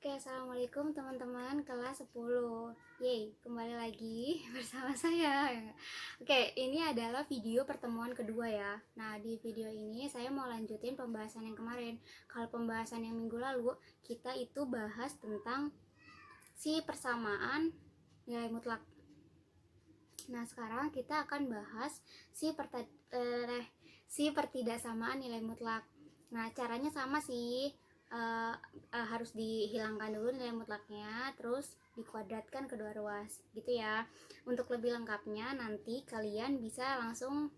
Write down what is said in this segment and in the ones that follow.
Oke, assalamualaikum teman-teman kelas 10. Yeay, kembali lagi bersama saya. Oke, ini adalah video pertemuan kedua ya. Nah, di video ini saya mau lanjutin pembahasan yang kemarin. Kalau pembahasan yang minggu lalu, kita itu bahas tentang si persamaan nilai mutlak. Nah, sekarang kita akan bahas si pertidaksamaan nilai mutlak. Nah, caranya sama sih. Harus dihilangkan dulu nilai mutlaknya, terus dikuadratkan kedua ruas gitu ya. Untuk lebih lengkapnya nanti kalian bisa langsung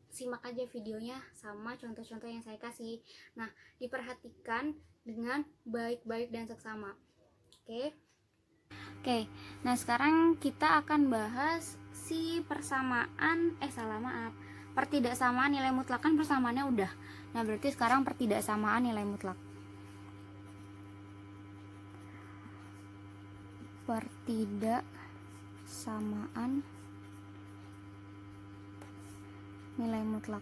simak aja videonya sama contoh-contoh yang saya kasih. Nah, diperhatikan dengan baik-baik dan seksama. Oke, nah sekarang kita akan bahas si pertidaksamaan nilai mutlak. Kan persamaannya udah. Nah, berarti sekarang pertidaksamaan nilai mutlak. Pertidaksamaan nilai mutlak.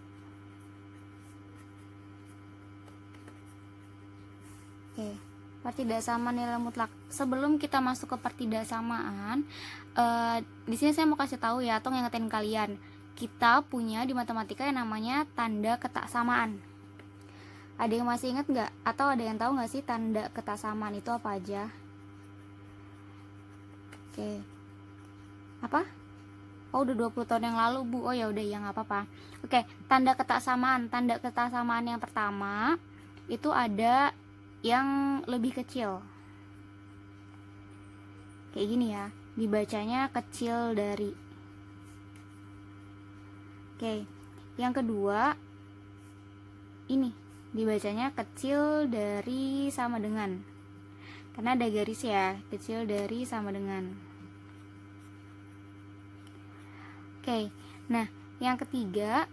Oke, pertidaksamaan nilai mutlak. Sebelum kita masuk ke pertidaksamaan, di sini saya mau kasih tahu ya, atau ngingetin kalian, kita punya di matematika yang namanya tanda ketaksamaan. Ada yang masih ingat nggak? Atau ada yang tahu nggak sih tanda ketaksamaan itu apa aja? Oke. Apa? Oh, udah 20 tahun yang lalu, Bu. Oh ya udah, ya nggak apa-apa. Oke, tanda ketaksamaan. Tanda ketaksamaan yang pertama itu ada yang lebih kecil. Kayak gini ya. Dibacanya kecil dari. Oke. Yang kedua ini dibacanya kecil dari sama dengan. Karena ada garis ya, kecil dari sama dengan. Oke, nah yang ketiga,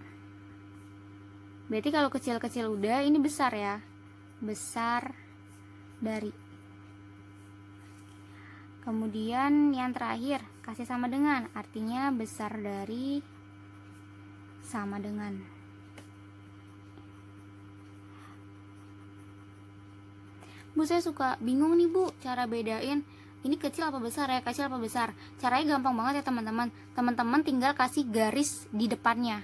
berarti kalau kecil-kecil udah, ini besar ya, besar dari. Kemudian yang terakhir, kasih sama dengan, artinya besar dari sama dengan. Bu, saya suka bingung nih Bu, cara bedain ini kecil apa besar ya, kecil apa besar. Caranya gampang banget ya teman-teman. Teman-teman tinggal kasih garis di depannya.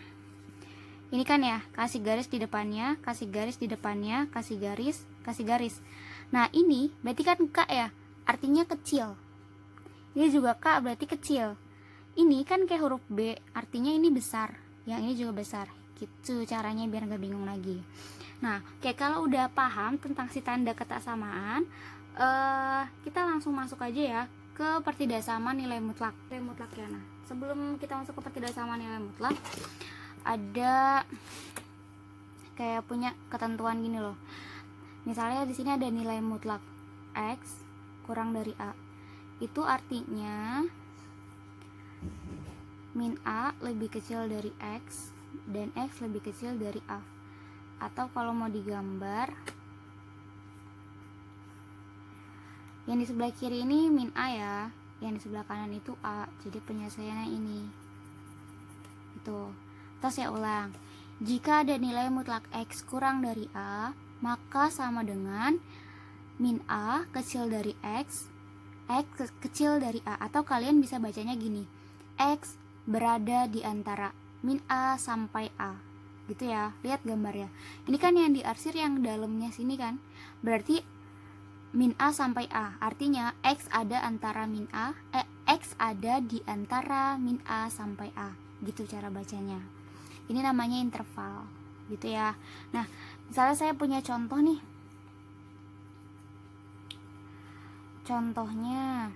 Ini kan ya, kasih garis di depannya, kasih garis di depannya, kasih garis, kasih garis. Nah, ini berarti kan K ya, artinya kecil. Ini juga K berarti kecil. Ini kan kayak huruf B, artinya ini besar. Yang ini juga besar. Gitu caranya biar gak bingung lagi. Nah, kayak kalau udah paham tentang si tanda ketaksamaan, kita langsung masuk aja ya ke pertidaksamaan nilai mutlak. Nilai mutlak ya. Nah, sebelum kita masuk ke pertidaksamaan nilai mutlak, ada kayak punya ketentuan gini loh. Misalnya di sini ada nilai mutlak X kurang dari A. Itu artinya min A lebih kecil dari X dan X lebih kecil dari A. Atau kalau mau digambar, yang di sebelah kiri ini min A ya, yang di sebelah kanan itu A. Jadi penyelesaiannya ini. Itu. Terus saya ulang. Jika ada nilai mutlak X kurang dari A, maka sama dengan min A kecil dari X kecil dari A. Atau kalian bisa bacanya gini, X berada di antara min A sampai A. Gitu ya, lihat gambarnya. Ini kan yang diarsir yang dalamnya sini kan, berarti min A sampai A, artinya X ada antara X ada di antara min A sampai A. Gitu cara bacanya. Ini namanya interval, gitu ya. Nah, misalnya saya punya contoh nih. Contohnya,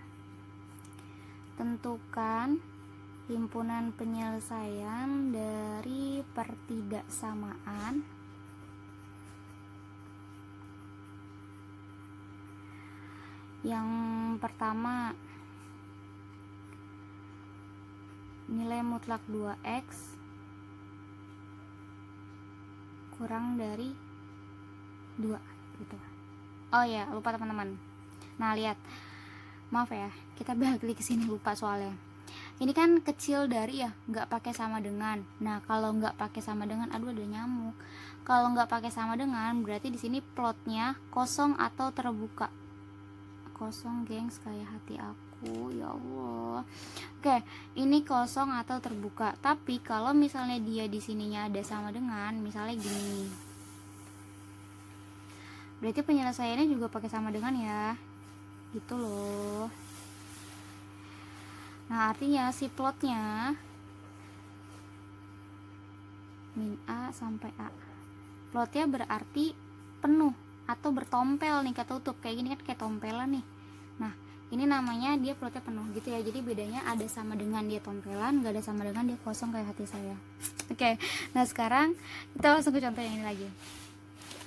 tentukan himpunan penyelesaian dari pertidaksamaan yang pertama, nilai mutlak 2x kurang dari 2 gitu. Oh ya, lupa teman-teman. Nah, lihat. Maaf ya, kita balik ke sini, lupa soalnya. Ini kan kecil dari ya, nggak pakai sama dengan. Nah, kalau nggak pakai sama dengan, aduh ada nyamuk. Kalau nggak pakai sama dengan, berarti di sini plotnya kosong atau terbuka. kosong gengs, kayak hati aku, ya Allah. Oke, ini kosong atau terbuka. Tapi kalau misalnya dia di sininya ada sama dengan, misalnya gini, berarti penyelesaiannya juga pakai sama dengan ya, gitu loh. Nah, artinya si plotnya min A sampai A, plotnya berarti penuh atau bertompel nih, ketutup kayak gini kan, kayak tompelan nih. Nah, ini namanya dia plotnya penuh gitu ya. Jadi bedanya ada sama dengan dia tompelan, gak ada sama dengan dia kosong kayak hati saya. Oke, nah sekarang kita langsung ke contoh yang ini lagi.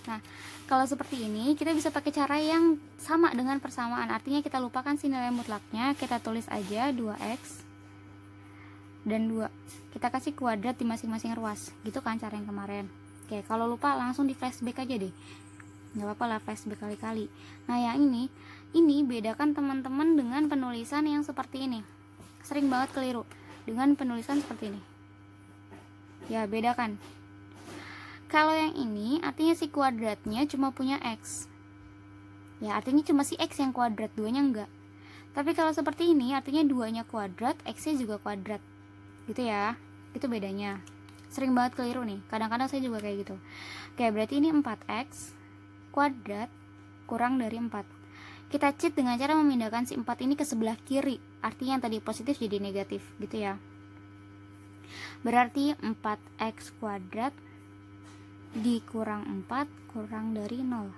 Nah, kalau seperti ini kita bisa pakai cara yang sama dengan persamaan. Artinya kita lupakan si nilai mutlaknya, kita tulis aja 2x dan 2. Kita kasih kuadrat di masing-masing ruas. Gitu kan cara yang kemarin. Oke, kalau lupa langsung di flashback aja deh. Nggak apa-apa lah flashback kali-kali. Nah, yang ini bedakan teman-teman dengan penulisan yang seperti ini. Sering banget keliru dengan penulisan seperti ini. Ya, bedakan. Kalau yang ini artinya si kuadratnya cuma punya x. Ya, artinya cuma si x yang kuadrat, 2-nya enggak. Tapi kalau seperti ini artinya 2-nya kuadrat, x-nya juga kuadrat. Gitu ya. Itu bedanya. Sering banget keliru nih. Kadang-kadang saya juga kayak gitu. Oke, berarti ini 4x kuadrat kurang dari 4. Kita cheat dengan cara memindahkan si 4 ini ke sebelah kiri. Artinya yang tadi positif jadi negatif, gitu ya. Berarti 4x kuadrat dikurang 4 kurang dari 0.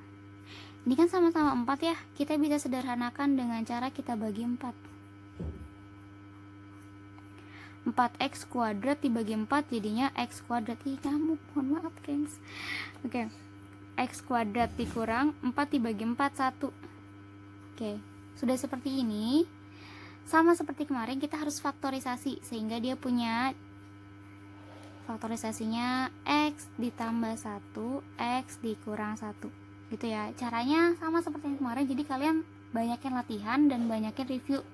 Ini kan sama-sama 4 ya. Kita bisa sederhanakan dengan cara kita bagi 4. 4x kuadrat dibagi 4 jadinya x kuadrat. Ih, nyamuk, mohon maaf gengs. Oke, x kuadrat dikurang 4 dibagi 4, 1. Oke, sudah seperti ini. Sama seperti kemarin, kita harus faktorisasi sehingga dia punya faktorisasinya x ditambah 1, x dikurang 1. Gitu ya. Caranya sama seperti yang kemarin. Jadi kalian banyakin latihan dan banyakin review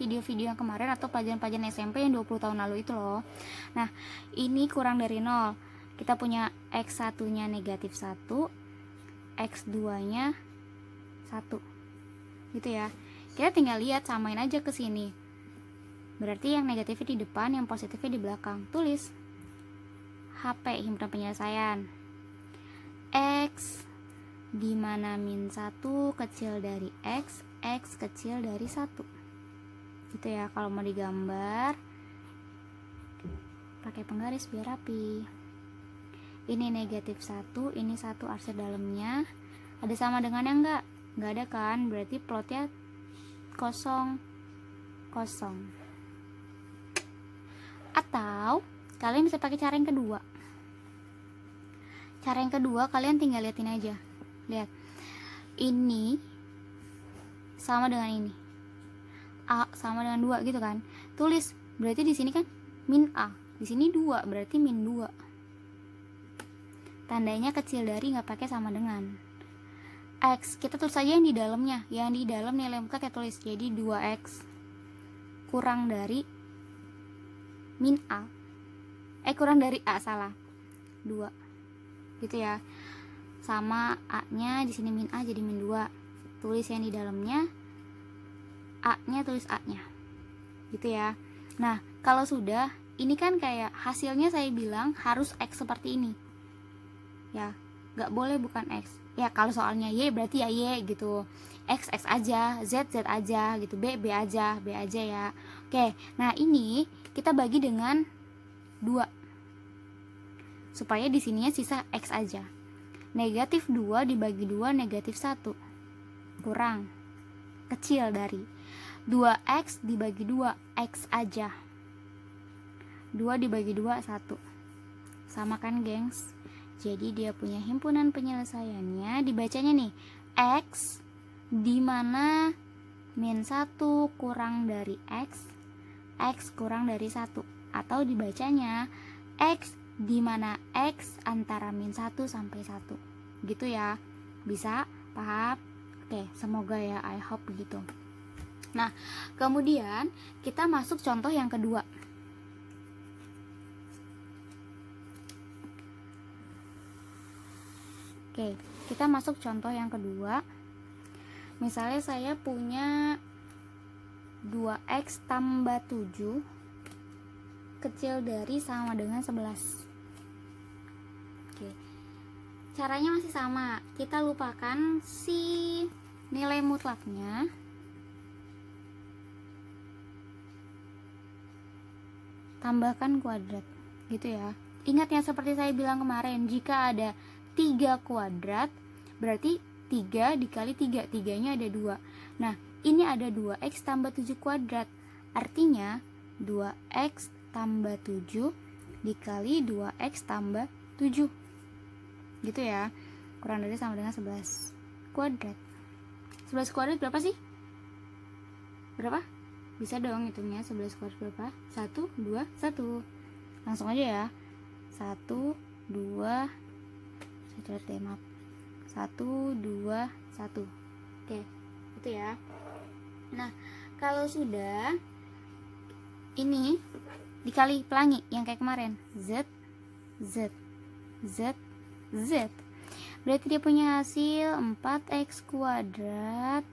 video-video yang kemarin atau pelajaran-pelajaran SMP yang 20 tahun lalu itu loh. Nah, ini kurang dari 0. Kita punya x1 nya negatif 1, x2 nya 1. Gitu ya. Kita tinggal lihat, samain aja ke sini. Berarti yang negatifnya di depan, yang positifnya di belakang. Tulis HP, himpunan penyelesaian. X dimana min 1 kecil dari x kecil dari 1. Gitu ya. Kalau mau digambar pakai penggaris biar rapi. Ini negatif 1, ini 1 arsir dalamnya. Ada sama dengannya enggak? Enggak ada kan? Berarti plotnya kosong. Atau kalian bisa pakai cara yang kedua. Cara yang kedua kalian tinggal liatin aja. Lihat. Ini sama dengan ini. A sama dengan 2 gitu kan. Tulis, berarti di sini kan min A. Di sini 2, berarti min 2. Tandanya kecil dari, nggak pakai sama dengan. X, kita tulis saja yang di dalamnya. Yang di dalam nilai mutlak kita tulis. Jadi 2x kurang dari min A. Kurang dari A, salah. 2. Gitu ya. Sama A-nya di sini min A jadi min 2. Tulis yang di dalamnya. A-nya tulis A-nya. Gitu ya. Nah, kalau sudah, ini kan kayak hasilnya saya bilang harus X seperti ini. Ya, nggak boleh bukan X. Ya, kalau soalnya Y berarti ya Y gitu. X aja, Z aja gitu. B aja ya. Oke, nah ini kita bagi dengan 2. Supaya di sininya sisa X aja. Negatif 2 dibagi 2 negatif 1. Kurang. Kecil dari 2x dibagi 2 x aja. 2 dibagi 2 1. Sama kan gengs? Jadi dia punya himpunan penyelesaiannya dibacanya nih x dimana min 1 kurang dari x kurang dari 1. Atau dibacanya x dimana x antara min 1 sampai 1. Gitu ya. Bisa? Paham? Oke, semoga ya, I hope begitu. Nah, kemudian kita masuk contoh yang kedua. Oke, kita masuk contoh yang kedua. Misalnya saya punya 2x tambah 7 kecil dari sama dengan 11. Oke. Caranya masih sama. Kita lupakan si nilai mutlaknya. Tambahkan kuadrat. Gitu ya. Ingat yang seperti saya bilang kemarin, jika ada 3 kuadrat, berarti 3 dikali 3, 3-nya ada 2. Nah, ini ada 2x tambah 7 kuadrat. Artinya 2x tambah 7 dikali 2x tambah 7. Gitu ya. Kurang dari sama dengan 11 kuadrat. 11 kuadrat berapa sih? Berapa? Bisa dong hitungnya. 11 kuadrat berapa? 1, 2, 1. Langsung aja ya. 1, 2, saya coret deh, maaf. 1, 2, 1. Oke, itu ya. Nah, kalau sudah ini dikali pelangi yang kayak kemarin, Z, Z, Z, Z, berarti dia punya hasil 4x kuadrat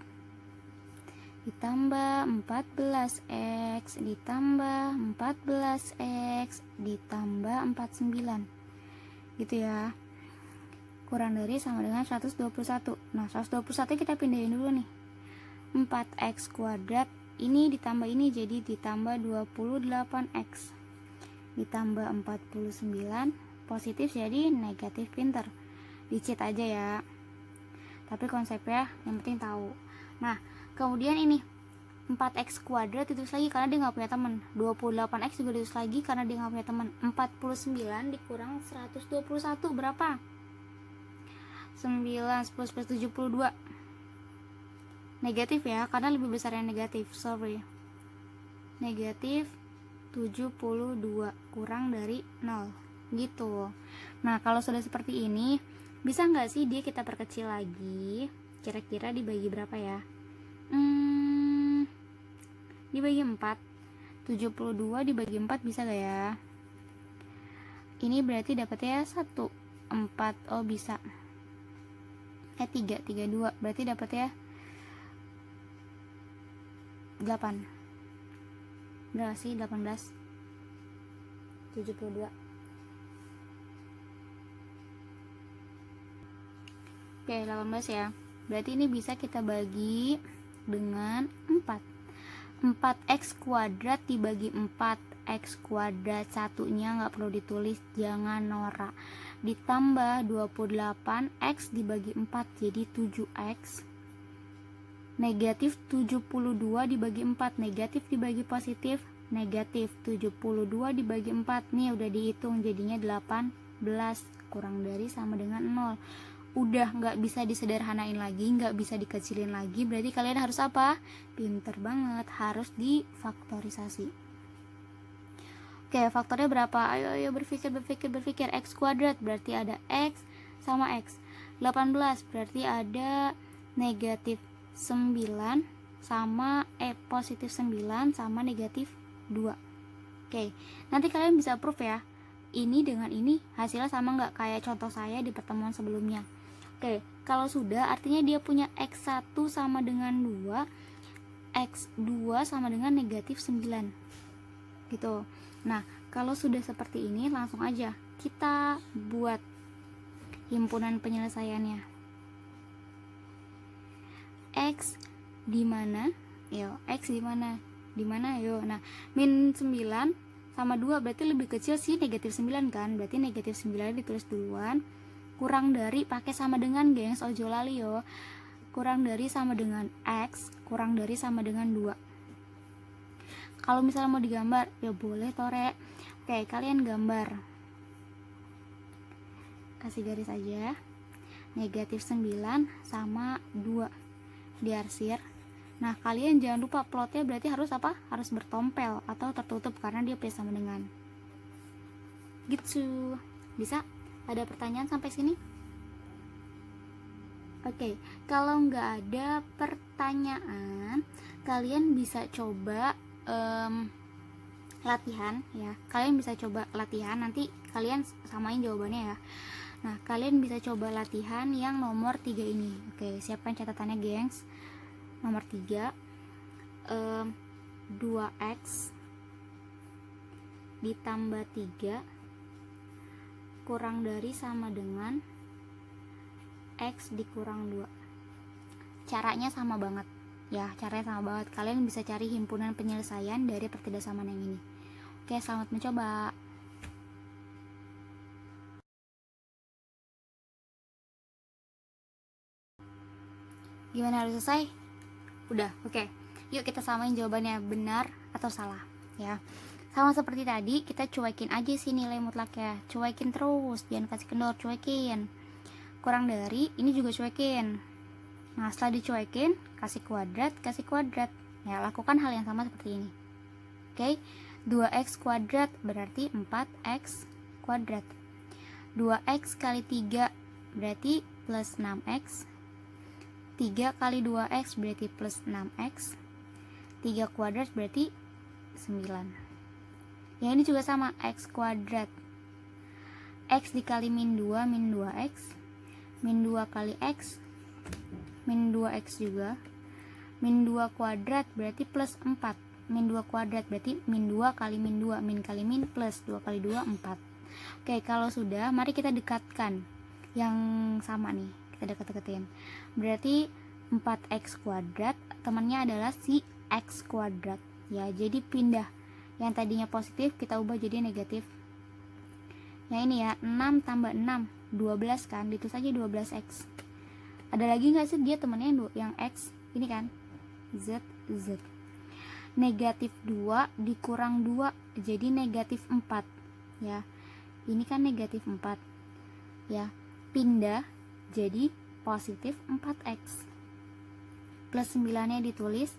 ditambah 14x ditambah 14x ditambah 49, gitu ya. Kurang dari sama dengan 121. Nah, 121 kita pindahin dulu nih. 4x kuadrat ini ditambah ini jadi ditambah 28x ditambah 49 positif jadi negatif. Pinter, dicit aja ya, tapi konsepnya yang penting tahu. Nah, kemudian ini 4x kuadrat ditulis lagi karena dia nggak punya teman. 28x juga ditulis lagi karena dia nggak punya teman. 49 dikurang 121 berapa? 9, 10, 72. Negatif ya, karena lebih besar yang negatif, sorry. Negatif 72 kurang dari 0, gitu. Nah, kalau sudah seperti ini, bisa nggak sih dia kita perkecil lagi? Kira-kira dibagi berapa ya? Dibagi 4. 72 dibagi 4 bisa gak ya? Ini berarti dapatnya 1, 4. Oh, bisa. 3, 2. Berarti dapatnya 8. Berapa sih? 18. 72. Oke, 18 ya. Berarti ini bisa kita bagi dengan 4. 4x kuadrat dibagi 4x kuadrat, satunya nggak perlu ditulis, jangan norak. Ditambah 28x dibagi 4 jadi 7x. Negatif 72 dibagi 4, negatif dibagi positif, negatif 72 dibagi 4. Nih udah dihitung jadinya 18 kurang dari sama dengan 0. Udah nggak bisa disederhanain lagi, nggak bisa dikecilin lagi. Berarti kalian harus apa? Pinter banget, harus difaktorisasi. Oke, faktornya berapa? Ayo berpikir. X kuadrat berarti ada x sama x. 18 berarti ada negatif 9 sama positif 9 sama negatif 2. Oke, nanti kalian bisa proof ya. Ini dengan ini hasilnya sama nggak kayak contoh saya di pertemuan sebelumnya. Oke, kalau sudah artinya dia punya x1 sama dengan 2, x2 sama dengan negatif 9, gitu. Nah, kalau sudah seperti ini langsung aja kita buat himpunan penyelesaiannya. X di mana? Yo, X di mana? Di mana? Yo. Nah, min 9 sama 2 berarti lebih kecil sih negatif 9 kan? Berarti negatif 9 ditulis duluan. Kurang dari pakai sama dengan, gengs, ojo lali yo. Kurang dari sama dengan X, kurang dari sama dengan 2. Kalau misalnya mau digambar, ya boleh tore. Oke, kalian gambar. Kasih garis aja. Negatif 9 sama 2. Diarsir. Nah, kalian jangan lupa plotnya berarti harus apa? Harus bertompel atau tertutup karena dia punya sama dengan. Gitu. Bisa? Ada pertanyaan sampai sini? Oke, kalau nggak ada pertanyaan, kalian bisa coba latihan ya. Kalian bisa coba latihan, nanti kalian samain jawabannya ya. Nah, kalian bisa coba latihan yang nomor 3 ini. Oke, siapkan catatannya, gengs. nomor 3, 2x ditambah 3 kurang dari sama dengan x dikurang 2. Caranya sama banget ya, caranya sama banget. Kalian bisa cari himpunan penyelesaian dari pertidaksamaan yang ini. Oke, selamat mencoba. Gimana, harus selesai? Udah, oke. Yuk kita samain jawabannya benar atau salah ya. Sama seperti tadi, kita cuekin aja sih nilai mutlaknya. Cuekin terus, jangan kasih kendor, cuekin. Kurang dari, ini juga cuekin. Nah, setelah dicuekin, kasih kuadrat. Ya, lakukan hal yang sama seperti ini. Oke, 2x kuadrat berarti 4x kuadrat. 2x kali 3 berarti plus 6x. 3 kali 2x berarti plus 6x. 3 kuadrat berarti 9. Ya, ini juga sama, x kuadrat. X dikali min 2, min 2x. Min 2 kali x, min 2x juga. Min 2 kuadrat berarti plus 4. Min 2 kuadrat berarti min 2 kali min 2. Min kali min plus 2 kali 2, 4. Oke, kalau sudah, mari kita dekatkan yang sama nih. Kita dekat-dekatin. Berarti 4x kuadrat, temannya adalah si x kuadrat. Ya, jadi pindah. Yang tadinya positif kita ubah jadi negatif. Yang ini ya, 6 tambah 6, 12 kan, ditulis aja 12x. Ada lagi nggak sih dia temennya yang x? Ini kan, z. Negatif 2 dikurang 2, jadi negatif 4. Ya, ini kan negatif 4. Ya, pindah jadi positif 4x. Plus 9-nya ditulis.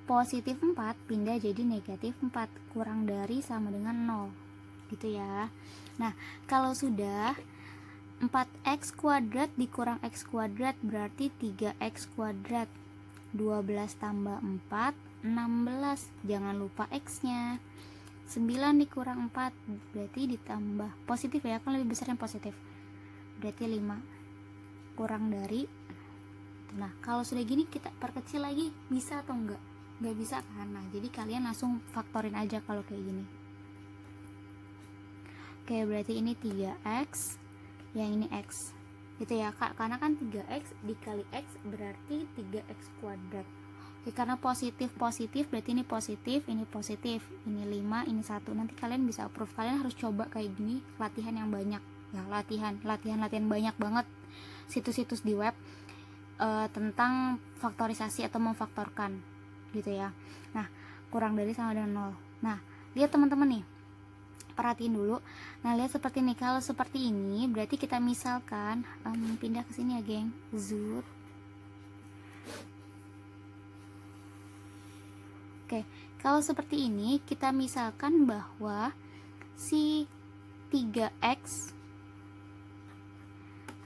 Positif 4 pindah jadi negatif 4, kurang dari sama dengan 0 gitu ya. Nah, kalau sudah 4x kuadrat dikurang x kuadrat berarti 3x kuadrat. 12 tambah 4, 16. Jangan lupa x nya. 9 dikurang 4 berarti ditambah positif ya, kan lebih besar yang positif, berarti 5, kurang dari. Nah, kalau sudah gini kita perkecil lagi, bisa atau enggak? Nggak bisa kan? Nah, jadi kalian langsung faktorin aja kalau kayak gini. Oke, berarti ini 3x, yang ini x gitu ya kak, karena kan 3x dikali x berarti 3x kuadrat. Oke, karena positif berarti ini positif, ini 5, ini 1. Nanti kalian bisa approve. Kalian harus coba kayak gini, latihan yang banyak ya, latihan banyak banget situs-situs di web tentang faktorisasi atau memfaktorkan gitu ya. Nah, kurang dari sama dengan 0. Nah, lihat teman-teman nih, perhatiin dulu. Nah, lihat seperti ini. Kalau seperti ini berarti kita misalkan pindah ke sini ya geng, zoom. Oke, kalau seperti ini kita misalkan bahwa si 3x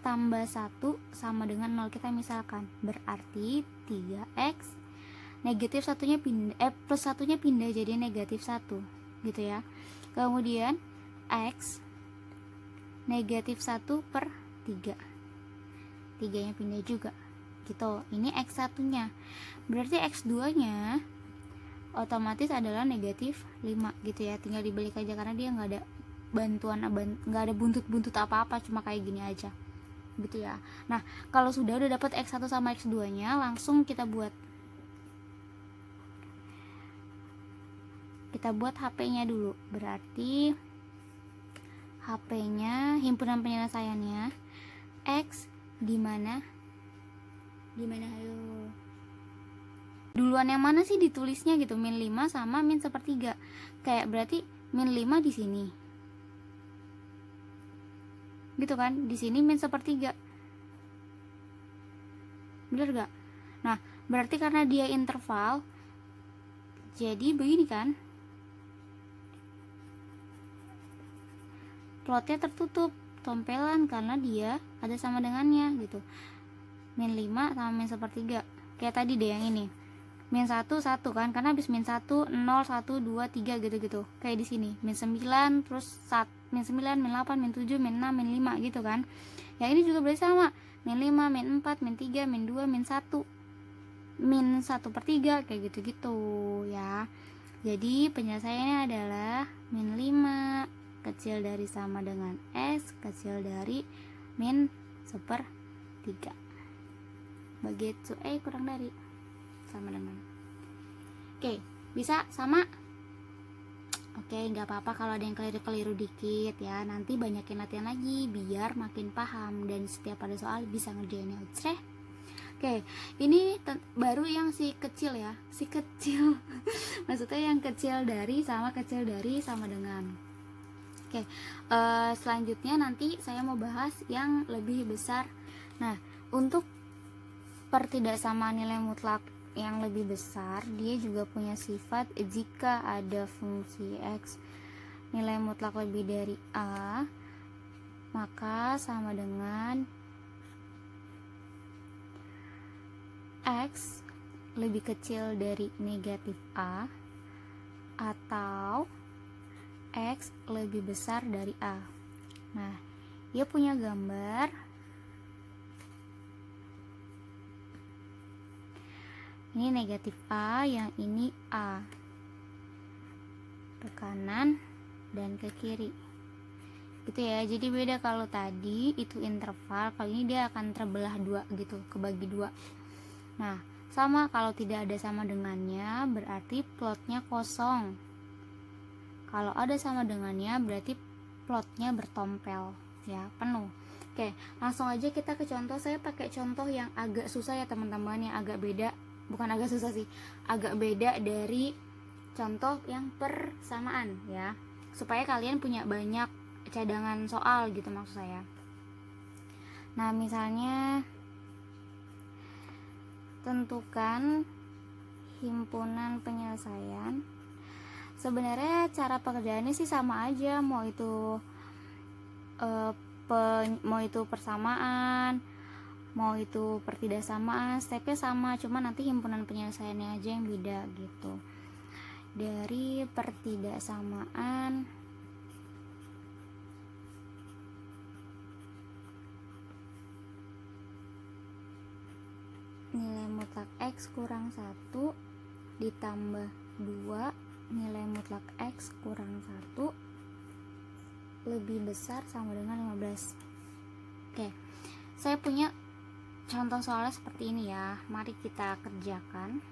tambah 1 sama dengan 0. Kita misalkan berarti 3x negatif satunya pindah, plus satunya pindah jadi negatif 1 gitu ya. Kemudian x negatif 1 per 3, 3 nya pindah juga gitu. Ini x 1 nya, berarti x 2 nya otomatis adalah negatif 5 gitu ya. Tinggal dibalik aja karena dia nggak ada bantuan, nggak ada buntut apa-apa, cuma kayak gini aja gitu ya. Nah, kalau sudah dapat x 1 sama x 2 nya, langsung kita buat HP-nya dulu. Berarti HP-nya, himpunan penyelesaiannya x gimana ayo. Duluan yang mana sih ditulisnya gitu, min 5 sama min 1/3. Kayak berarti min 5 di sini. Gitu kan? Di sini min 1/3. Bener gak? Nah, berarti karena dia interval, jadi begini kan? Plotnya tertutup, tompelan karena dia ada sama dengannya gitu. Min 5 sama min 1/3. Kayak tadi deh yang ini. Min 1 kan, karena habis min 1 0 1 2 3 gitu-gitu. Kayak di sini, min 9 terus min 9, min 8, min 7, min 6, min 5 gitu kan. Ya ini juga berarti sama. Min 5, min 4, min 3, min 2, min 1. min 1/3 kayak gitu-gitu ya. Jadi penyelesaiannya adalah min 5 kecil dari sama dengan X kecil dari min 1/3 bagi kurang dari sama dengan. Oke, bisa sama? Oke, nggak apa-apa kalau ada yang keliru-keliru dikit ya. Nanti banyakin latihan lagi biar makin paham dan setiap ada soal bisa ngerjainnya. Oke, ini baru yang si kecil ya, si kecil. Maksudnya yang kecil dari sama dengan. Oke, selanjutnya nanti saya mau bahas yang lebih besar. Nah, untuk pertidaksamaan nilai mutlak yang lebih besar, dia juga punya sifat jika ada fungsi X nilai mutlak lebih dari A, maka sama dengan X lebih kecil dari negatif A atau X lebih besar dari A. Nah, dia punya gambar. Ini negatif A, yang ini A. Ke kanan dan ke kiri. Gitu ya. Jadi beda, kalau tadi itu interval, kalau ini dia akan terbelah dua gitu, kebagi dua. Nah, sama kalau tidak ada sama dengannya berarti plotnya kosong. Kalau ada sama dengannya berarti plotnya bertompel ya, penuh. Oke, langsung aja kita ke contoh. Saya pakai contoh yang agak susah ya teman-teman, yang agak beda. Bukan agak susah sih, agak beda dari contoh yang persamaan ya, supaya kalian punya banyak cadangan soal gitu maksud saya. Nah, misalnya tentukan himpunan penyelesaian. Sebenarnya cara pekerjaannya sih sama aja, mau itu persamaan, mau itu pertidaksamaan, stepnya sama, cuma nanti himpunan penyelesaiannya aja yang beda gitu. Dari pertidaksamaan nilai mutlak X kurang 1 ditambah 2 nilai mutlak X kurang 1 lebih besar sama dengan 15. Oke, saya punya contoh soalnya seperti ini ya, mari kita kerjakan.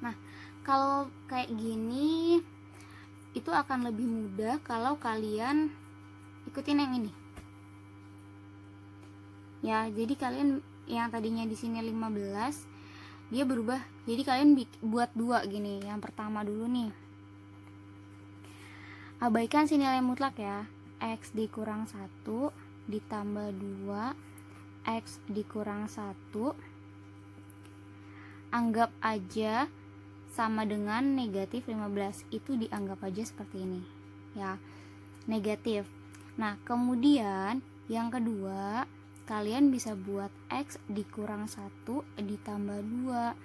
Nah, kalau kayak gini itu akan lebih mudah kalau kalian ikutin yang ini ya. Jadi kalian yang tadinya di sini 15 dia berubah, jadi kalian buat dua gini. Yang pertama dulu nih, abaikan si nilai mutlak ya, X dikurang 1 ditambah 2 X dikurang 1, anggap aja sama dengan negatif 15. Itu dianggap aja seperti ini ya, negatif. Nah, kemudian yang kedua, kalian bisa buat X dikurang 1 ditambah 2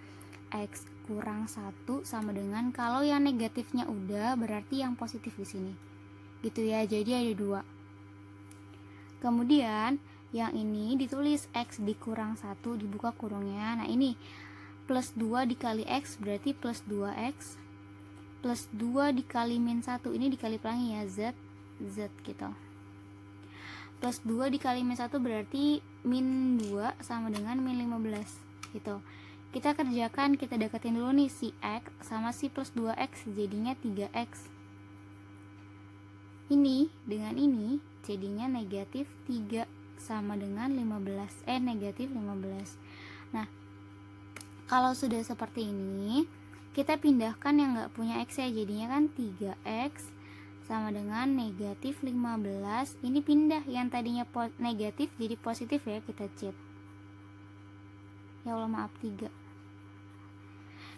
X kurang 1 sama dengan, kalau yang negatifnya udah berarti yang positif di sini gitu ya. Jadi ada 2. Kemudian yang ini ditulis X dikurang 1 dibuka kurungnya. Nah, ini plus 2 dikali X berarti plus 2X plus 2 dikali min 1, ini dikali pelangi ya, Z gitu. Plus 2 dikali min 1 berarti min 2 sama dengan min 15 gitu. Kita kerjakan, kita deketin dulu nih si X sama si plus 2X, jadinya 3X. Ini dengan ini jadinya negatif 3 sama dengan 15, negatif 15. Nah, kalau sudah seperti ini, kita pindahkan yang nggak punya X ya, jadinya kan 3X sama dengan negatif 15. Ini pindah yang tadinya negatif jadi positif ya, kita cheat. Ya Allah, maaf, 3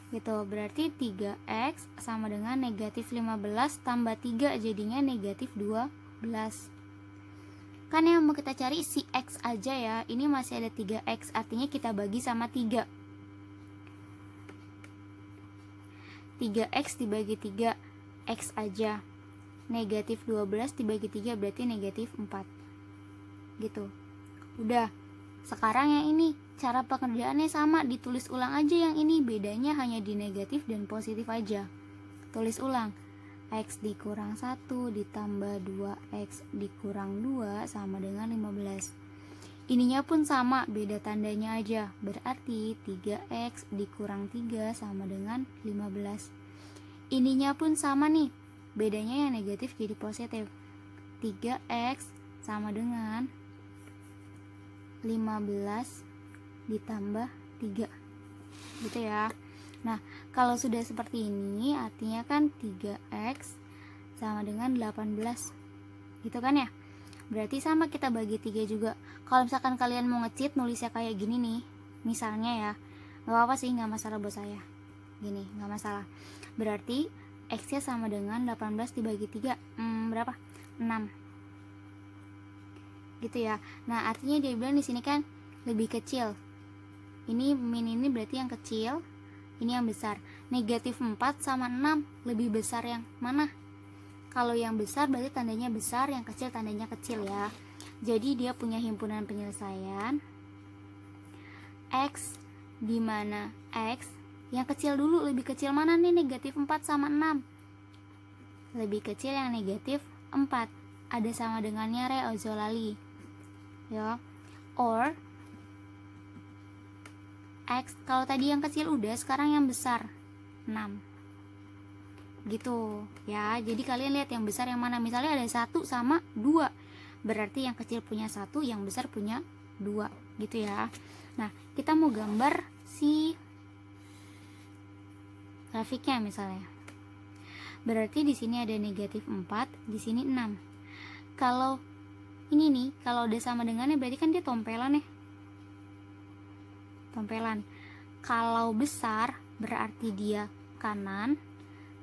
gitu. Berarti 3X sama dengan negatif 15 tambah 3 jadinya negatif 12. Kan yang mau kita cari si X aja ya, ini masih ada 3X, artinya kita bagi sama 3. 3X dibagi 3 X aja, negatif 12 dibagi 3 berarti negatif 4 gitu. Udah, sekarang yang ini cara pengerjaannya sama, ditulis ulang aja yang ini, bedanya hanya di negatif dan positif aja. Tulis ulang, X dikurang 1 ditambah 2X dikurang 2 sama dengan 15. Ininya pun sama, beda tandanya aja. Berarti 3X dikurang 3 sama dengan 15. Ininya pun sama nih, bedanya yang negatif jadi positif. 3X sama dengan 15 ditambah 3. Gitu ya. Nah, kalau sudah seperti ini, artinya kan 3X sama dengan 18. Gitu kan ya? Berarti sama, kita bagi 3 juga. Kalau misalkan kalian mau nge-cheat nulisnya kayak gini nih, misalnya ya, gak apa-apa sih, gak masalah buat saya. Gini, gak masalah. Berarti X-nya sama dengan 18 dibagi 3. Berapa? 6. Gitu ya. Nah, artinya dia bilang di sini kan lebih kecil. Ini min ini berarti yang kecil, ini yang besar. Negatif 4 sama 6, lebih besar yang mana? Kalau yang besar berarti tandanya besar, yang kecil tandanya kecil ya. Jadi dia punya himpunan penyelesaian X, di mana X yang kecil dulu, lebih kecil mana nih? Negatif 4 sama 6. Lebih kecil yang negatif 4. Ada sama dengannya Re Ozolali. Ya. Or X, kalau tadi yang kecil udah, sekarang yang besar 6. Gitu ya. Jadi kalian lihat yang besar yang mana. Misalnya ada 1 sama 2, berarti yang kecil punya 1, yang besar punya 2. Gitu ya. Nah, kita mau gambar si grafiknya misalnya. Berarti di sini ada negatif 4, di sini 6. Kalau ini nih, kalau udah sama dengannya berarti kan dia tompelan ya. Tompelan. Kalau besar berarti dia kanan,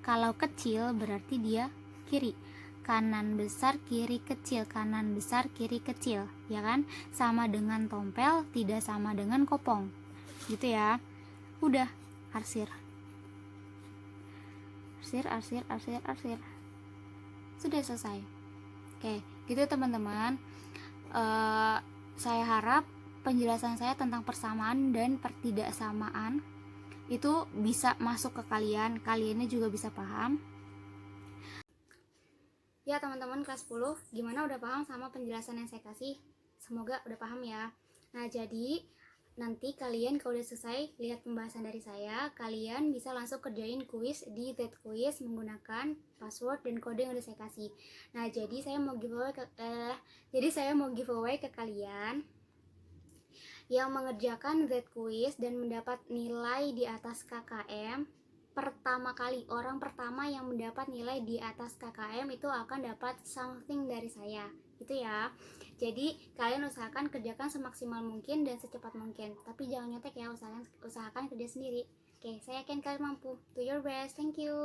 kalau kecil berarti dia kiri. Kanan besar, kiri kecil, kanan besar, kiri kecil, ya kan? Sama dengan tompel, tidak sama dengan kopong. Gitu ya. Udah, arsir. Arsir. Sudah selesai. Oke, gitu teman-teman. Saya harap penjelasan saya tentang persamaan dan pertidaksamaan itu bisa masuk ke kaliannya juga bisa paham. Ya teman-teman kelas 10, gimana, udah paham sama penjelasan yang saya kasih? Semoga udah paham ya. Nah, jadi nanti kalian kalau udah selesai lihat pembahasan dari saya, kalian bisa langsung kerjain kuis di Z-Quiz menggunakan password dan kode yang udah saya kasih. Nah, jadi saya mau giveaway ke kalian yang mengerjakan Z-Quiz dan mendapat nilai di atas KKM. Pertama kali, orang pertama yang mendapat nilai di atas KKM itu akan dapat something dari saya, gitu ya. Jadi kalian usahakan kerjakan semaksimal mungkin dan secepat mungkin, tapi jangan nyontek ya, usahakan kerja sendiri. Oke, saya yakin kalian mampu. Do your best. Thank you.